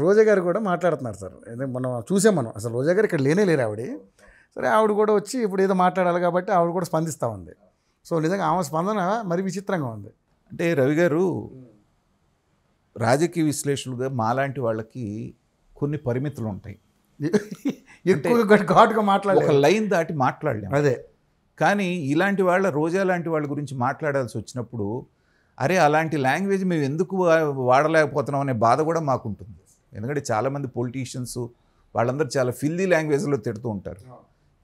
రోజా గారు కూడా మాట్లాడుతున్నారు సార్. మనం చూసాం, మనం అసలు రోజా గారు ఇక్కడ లేనే లేరు ఆవిడ. సరే ఆవిడ కూడా వచ్చి ఇప్పుడు ఏదో మాట్లాడాలి కాబట్టి ఆవిడ కూడా స్పందిస్తూ ఉంది. సో నిజంగా ఆమె స్పందన మరి విచిత్రంగా ఉంది. అంటే రవి గారు రాజకీయ విశ్లేషకులుగా మాలాంటి వాళ్ళకి కొన్ని పరిమితులు ఉంటాయి. ఎక్కువ ఘాటుగా మాట్లాడాలి, ఒక లైన్ దాటి మాట్లాడలేము. అదే. కానీ ఇలాంటి వాళ్ళ రోజా లాంటి వాళ్ళ గురించి మాట్లాడాల్సి వచ్చినప్పుడు అరే అలాంటి లాంగ్వేజ్ మేము ఎందుకు వాడలేకపోతున్నాం అనే బాధ కూడా మాకుంటుంది. ఎందుకంటే చాలామంది పొలిటీషియన్స్ వాళ్ళందరూ చాలా ఫిల్లీ లాంగ్వేజ్లో తిడుతూ ఉంటారు.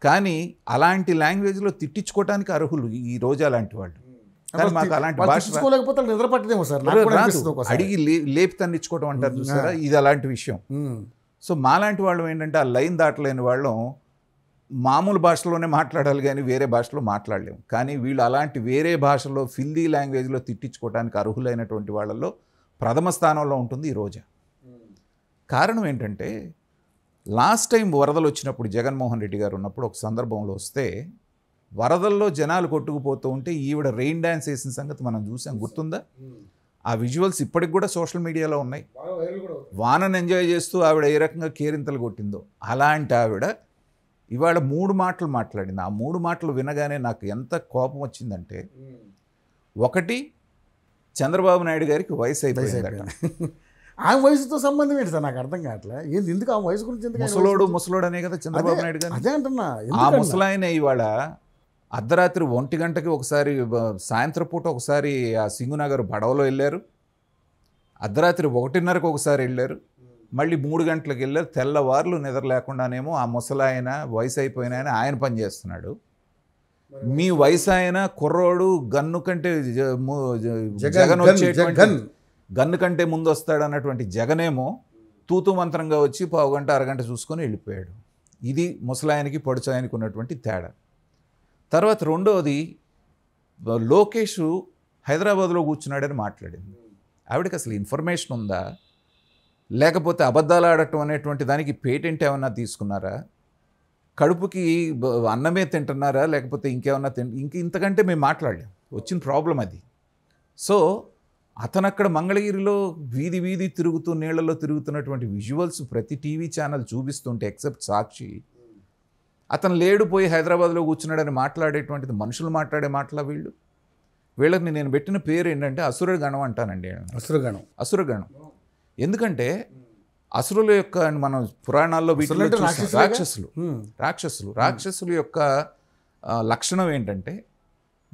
కానీ అలాంటి లాంగ్వేజ్లో తిట్టించుకోవడానికి అర్హులు ఈ రోజా లాంటి వాళ్ళు. కానీ మాకు అలాంటి భాష నిద్రపట్టదేమో సార్, అడిగి లేపి తన్నిచ్చుకోవడం అంటారు చూసారా, ఇది అలాంటి విషయం. సో మాలాంటి వాళ్ళం ఏంటంటే ఆ లైన్ దాటలేని వాళ్ళం మామూలు భాషలోనే మాట్లాడాలి కానీ వేరే భాషలో మాట్లాడలేము. కానీ వీళ్ళు అలాంటి వేరే భాషలో ఫిల్లీ లాంగ్వేజ్లో తిట్టించుకోవడానికి అర్హులైనటువంటి వాళ్ళల్లో ప్రథమ స్థానంలో ఉంటుంది ఈ రోజా. కారణం ఏంటంటే లాస్ట్ టైం వరదలు వచ్చినప్పుడు జగన్మోహన్ రెడ్డి గారు ఉన్నప్పుడు ఒక సందర్భంలో వస్తే వరదల్లో జనాలు కొట్టుకుపోతూ ఉంటే ఈవిడ రెయిన్ డ్యాన్స్ వేసిన సంగతి మనం చూసాం, గుర్తుందా? ఆ విజువల్స్ ఇప్పటికి కూడా సోషల్ మీడియాలో ఉన్నాయి. వానను ఎంజాయ్ చేస్తూ ఆవిడ ఏ రకంగా కేరింతలు కొట్టిందో అలాంటి ఆవిడ ఇవాళ 3 మాటలు మాట్లాడింది. ఆ 3 మాటలు వినగానే నాకు ఎంత కోపం వచ్చిందంటే, ఒకటి చంద్రబాబు నాయుడు గారికి వయసు అయిపోయిందట. ఆ వయసుతో సంబంధం ఏంటి సార్, నాకు అర్థం కావట్లే. ఎందుకు ఆ వయసు గురించి? ముసలోడు అనే కదా చంద్రబాబు నాయుడు గారు. అదే అంటున్నా. ఆ ముసలాయన ఇవాళ అర్ధరాత్రి 1 గంటకి ఒకసారి, సాయంత్రం పూట ఒకసారి ఆ సింగునగర్ పడవలో వెళ్ళారు, అర్ధరాత్రి 1:30కి ఒకసారి వెళ్ళారు, మళ్ళీ 3 గంటలకు వెళ్ళారు. తెల్లవార్లు నిద్ర లేకుండానేమో ఆ ముసలాయన వయసు అయిపోయిన ఆయన పని చేస్తున్నాడు. మీ వయసు ఆయన కుర్రోడు గన్ను కంటే జగన్ వచ్చేటువంటి గన్ను కంటే ముందు వస్తాడు అన్నటువంటి జగనేమో తూతు మంత్రంగా వచ్చి 1/2 గంట 1/2 గంట చూసుకొని వెళ్ళిపోయాడు. ఇది ముసలాయనకి పొడుచాయనికి ఉన్నటువంటి తేడా. తర్వాత రెండవది, లోకేష్ హైదరాబాద్లో కూర్చున్నాడని మాట్లాడింది. ఆవిడకి అసలు ఇన్ఫర్మేషన్ ఉందా, లేకపోతే అబద్ధాలు ఆడటం అనేటువంటి దానికి పేటెంట్ ఏమన్నా తీసుకున్నారా, కడుపుకి అన్నమే తింటున్నారా, లేకపోతే ఇంకేమన్నా ఇంతకంటే మేము మాట్లాడలేం. వచ్చిన ప్రాబ్లం అది. సో అతను అక్కడ మంగళగిరిలో వీధి వీధి తిరుగుతూ నీళ్లలో తిరుగుతున్నటువంటి విజువల్స్ ప్రతి టీవీ ఛానల్ చూపిస్తుంటే ఎక్సెప్ట్ సాక్షి, అతను లేడు పోయి హైదరాబాద్లో కూర్చున్నాడని మాట్లాడేటువంటిది మనుషులు మాట్లాడే మాటలా వీళ్ళకి నేను పెట్టిన పేరు ఏంటంటే అసురగణం అంటానండి. అసురగణం. ఎందుకంటే అసురుల యొక్క మనం పురాణాల్లో వీటిలో రాక్షసుల యొక్క లక్షణం ఏంటంటే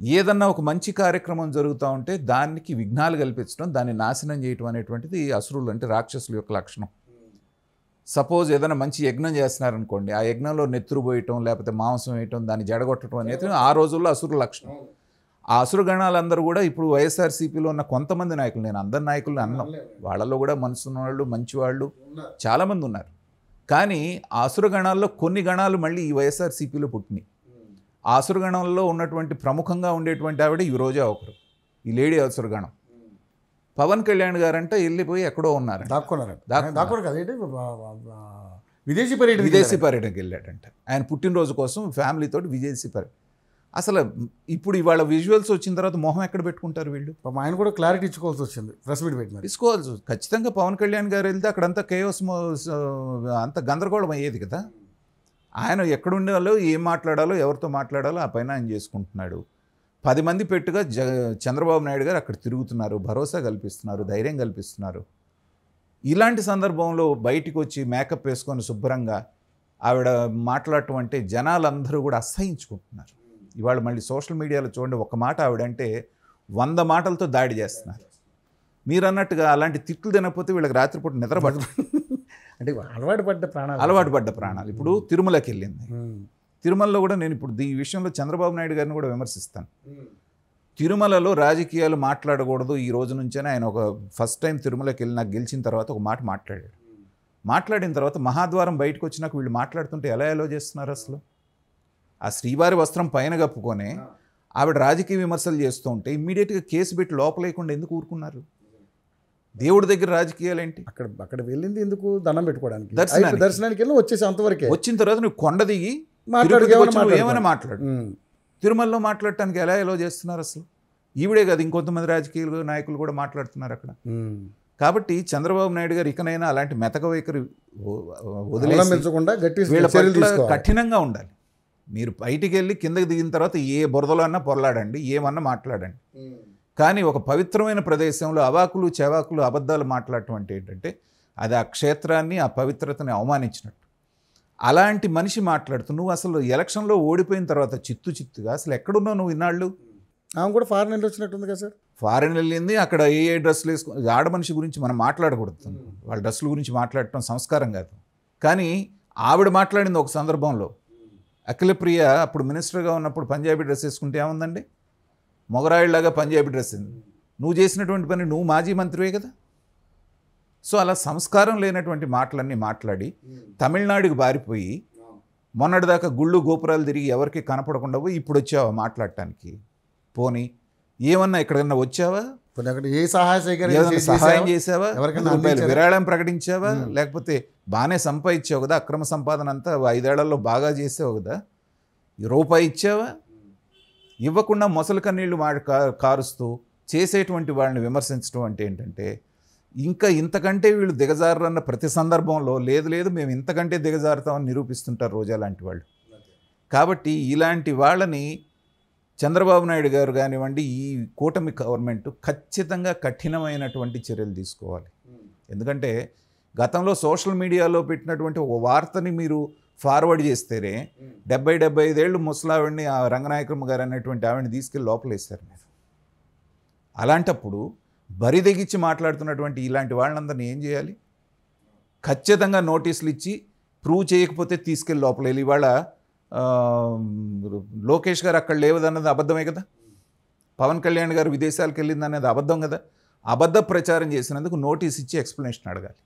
ఏదన్నా ఒక మంచి కార్యక్రమం జరుగుతూ ఉంటే దానికి విఘ్నాలు కల్పించడం, దాన్ని నాశనం చేయటం అనేటువంటిది అసురులు అంటే రాక్షసుల యొక్క లక్షణం. సపోజ్ ఏదైనా మంచి యజ్ఞం చేస్తున్నారనుకోండి, ఆ యజ్ఞంలో నెత్తురు పోయటం, లేకపోతే మాంసం వేయటం, దాన్ని జడగొట్టడం అనేది ఆ రోజుల్లో అసురు లక్షణం. ఆ అసురు గణాలందరూ కూడా ఇప్పుడు వైఎస్ఆర్సీపీలో ఉన్న కొంతమంది నాయకులు, నేను అందరి నాయకులను అన్నాం, వాళ్ళలో కూడా మనసున్న వాళ్ళు మంచివాళ్ళు చాలామంది ఉన్నారు. కానీ ఆ అసురు గణాల్లో కొన్ని గణాలు మళ్ళీ ఈ వైఎస్ఆర్సీపీలో పుట్టినాయి. ఆ అసురు గణంలో ఉన్నటువంటి ప్రముఖంగా ఉండేటువంటి ఆవిడ ఈ రోజా ఒకరు, ఈ లేడీ అసురు గణం. పవన్ కళ్యాణ్ గారంటే వెళ్ళిపోయి ఎక్కడో ఉన్నారు, విదేశీ పర్యటనకి వెళ్ళాడంట. ఆయన పుట్టినరోజు కోసం ఫ్యామిలీతో విదేశీ పర్యటన. అసలు ఇప్పుడు ఇవాళ విజువల్స్ వచ్చిన తర్వాత మొహం ఎక్కడ పెట్టుకుంటారు వీళ్ళు? ఆయన కూడా క్లారిటీ ఇచ్చుకోవాల్సి వచ్చింది, ప్రెస్ మీట్ పెట్టిన తీసుకోవాల్సి. ఖచ్చితంగా పవన్ కళ్యాణ్ గారు వెళ్తే అక్కడంతా కేయోస్, అంత గందరగోళం అయ్యేది కదా. ఆయన ఎక్కడుండాలో, ఏం మాట్లాడాలో, ఎవరితో మాట్లాడాలో ఆ పైన ఆయన చేసుకుంటున్నాడు. 10 మంది పెట్టుగా చంద్రబాబు నాయుడు గారు అక్కడ తిరుగుతున్నారు, భరోసా కల్పిస్తున్నారు, ధైర్యం కల్పిస్తున్నారు. ఇలాంటి సందర్భంలో బయటికి వచ్చి మేకప్ వేసుకొని శుభ్రంగా ఆవిడ మాట్లాడటం అంటే జనాలందరూ కూడా అసహించుకుంటున్నారు. ఇవాళ మళ్ళీ సోషల్ మీడియాలో చూడండి, ఒక మాట ఆవిడంటే 100 మాటలతో దాడి చేస్తున్నారు. మీరు అన్నట్టుగా అలాంటి తిట్లు తినకపోతే వీళ్ళకి రాత్రిపూట నిద్ర పడదు. అంటే అలవాటు పడ్డ ప్రాణాలు. ఇప్పుడు తిరుమలకి వెళ్ళింది. తిరుమలలో కూడా నేను ఇప్పుడు ఈ విషయంలో చంద్రబాబు నాయుడు గారిని కూడా విమర్శిస్తాను. తిరుమలలో రాజకీయాలు మాట్లాడకూడదు ఈ రోజు నుంచైనా ఆయన ఒక ఫస్ట్ టైం తిరుమలకి వెళ్ళి నాకు గెలిచిన తర్వాత ఒక మాట మాట్లాడాడు. మాట్లాడిన తర్వాత మహాద్వారం బయటకు వచ్చినాక వీళ్ళు మాట్లాడుతుంటే ఎలా చేస్తున్నారు అసలు? ఆ శ్రీవారి వస్త్రం పైన కప్పుకొని ఆవిడ రాజకీయ విమర్శలు చేస్తూ ఉంటే ఇమ్మీడియట్గా కేసు పెట్టి లోపలేయకుండా ఎందుకు ఊరుకున్నారు? దేవుడి దగ్గర రాజకీయాలు ఏంటి? అక్కడ వెళ్ళింది ఎందుకు? దండం పెట్టుకోవడానికి, దర్శనానికి వెళ్ళి వచ్చేసి అంతవరకే. వచ్చిన తర్వాత నువ్వు కొండ దిగి ఏమైనా మాట్లాడు. తిరుమలలో మాట్లాడటానికి ఎలా చేస్తున్నారు అసలు? ఈవిడే కాదు, ఇంకొంతమంది రాజకీయ నాయకులు కూడా మాట్లాడుతున్నారు అక్కడ. కాబట్టి చంద్రబాబు నాయుడు గారు ఇకనైనా అలాంటి మెతక వైఖరి వదిలేసి అవలంబించకుండా గట్టి వీళ్ళ చర్యలు పట్ల తీసుకోవాలి. కఠినంగా ఉండాలి. మీరు బయటికి వెళ్ళి కిందకి దిగిన తర్వాత ఏ బురదలో అన్నా పొరలాడండి, ఏమన్నా మాట్లాడండి. కానీ ఒక పవిత్రమైన ప్రదేశంలో అవాకులు చెవాకులు అబద్ధాలు మాట్లాడటం అంటే ఏంటంటే అది ఆ క్షేత్రాన్ని, ఆ పవిత్రతని అవమానించినట్టు. అలాంటి మనిషి మాట్లాడుతూ నువ్వు అసలు ఎలక్షన్లో ఓడిపోయిన తర్వాత చిత్తుగా అసలు ఎక్కడున్నావు నువ్వు ఇన్నాళ్ళు? ఆమె కూడా ఫారెన్ వెళ్ళి వచ్చినట్టుంది కదా సార్. ఫారెన్ వెళ్ళింది, అక్కడ ఏ డ్రెస్సులు వేసుకుని ఆడ మనిషి గురించి మనం మాట్లాడకూడదు, వాళ్ళ డ్రెస్సుల గురించి మాట్లాడటం సంస్కారం కాదు. కానీ ఆవిడ మాట్లాడింది ఒక సందర్భంలో, అఖిలప్రియ అప్పుడు మినిస్టర్గా ఉన్నప్పుడు పంజాబీ డ్రెస్ వేసుకుంటే ఏముందండి, మొగరాయిలాగా పంజాబీ డ్రెస్ ఉంది. నువ్వు చేసినటువంటి పని, నువ్వు మాజీ మంత్రివే కదా. సో అలా సంస్కారం లేనటువంటి మాటలన్నీ మాట్లాడి తమిళనాడుకి బారిపోయి మొన్నటిదాకా గుళ్ళు గోపురాలు తిరిగి ఎవరికి కనపడకుండా పోయి ఇప్పుడు వచ్చావా మాట్లాడటానికి? పోనీ ఏమన్నా ఎక్కడన్నా వచ్చావా? ఏ సహాయం చేసావా? ఎవరికైనా రూపాయలు విరాళం ప్రకటించావా? లేకపోతే బాగానే సంపాదించావు కదా, అక్రమ సంపాదన అంతా 5 ఏళ్లలో బాగా చేసావు కదా, రూపాయి ఇచ్చావా? ఇవ్వకుండా మొసలు కన్నీళ్లు కారుస్తూ చేసేటువంటి వాళ్ళని విమర్శించడం అంటే ఏంటంటే ఇంకా ఇంతకంటే వీళ్ళు దిగజారన్న ప్రతి సందర్భంలో లేదు మేము ఇంతకంటే దిగజారుతామని నిరూపిస్తుంటారు రోజా లాంటి వాళ్ళు. కాబట్టి ఇలాంటి వాళ్ళని చంద్రబాబు నాయుడు గారు కానివ్వండి, ఈ కూటమి గవర్నమెంట్ ఖచ్చితంగా కఠినమైనటువంటి చర్యలు తీసుకోవాలి. ఎందుకంటే గతంలో సోషల్ మీడియాలో పెట్టినటువంటి ఒక వార్తని మీరు ఫార్వర్డ్ చేస్తేనే 70-75 ఏళ్ళు ముసలావిడిని, ఆ రంగనాయకమ్మ గారు అనేటువంటి ఆవిడని తీసుకెళ్ళి లోపలేశారు మీరు. అలాంటప్పుడు బరి తెగించి మాట్లాడుతున్నటువంటి ఇలాంటి వాళ్ళందరినీ ఏం చేయాలి? ఖచ్చితంగా నోటీసులు ఇచ్చి ప్రూవ్ చేయకపోతే తీసుకెళ్ళి లోపలేయాలి. ఇవాళ లోకేష్ గారు అక్కడ లేవదన్నది అబద్ధమే కదా, పవన్ కళ్యాణ్ గారు విదేశాలకు వెళ్ళింది అనేది అబద్ధం కదా. అబద్ధ ప్రచారం చేసినందుకు నోటీస్ ఇచ్చి ఎక్స్ప్లెనేషన్ అడగాలి.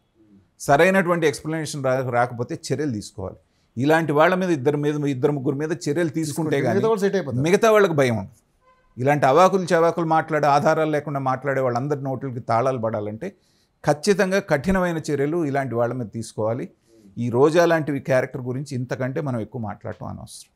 సరైనటువంటి ఎక్స్ప్లెనేషన్ రాకపోతే చర్యలు తీసుకోవాలి. ఇలాంటి వాళ్ళ మీద ఇద్దరు ముగ్గురు మీద చర్యలు తీసుకుంటే కానీ మిగతా వాళ్ళకి భయం ఉండదు. ఇలాంటి అవాకులు చవాకులు మాట్లాడే, ఆధారాలు లేకుండా మాట్లాడే వాళ్ళందరి నోట్లకి తాళాలు పడాలంటే ఖచ్చితంగా కఠినమైన చర్యలు ఇలాంటి వాళ్ళ మీద తీసుకోవాలి. ఈ రోజా లాంటివి క్యారెక్టర్ గురించి ఇంతకంటే మనం ఎక్కువ మాట్లాడటం అనవసరం.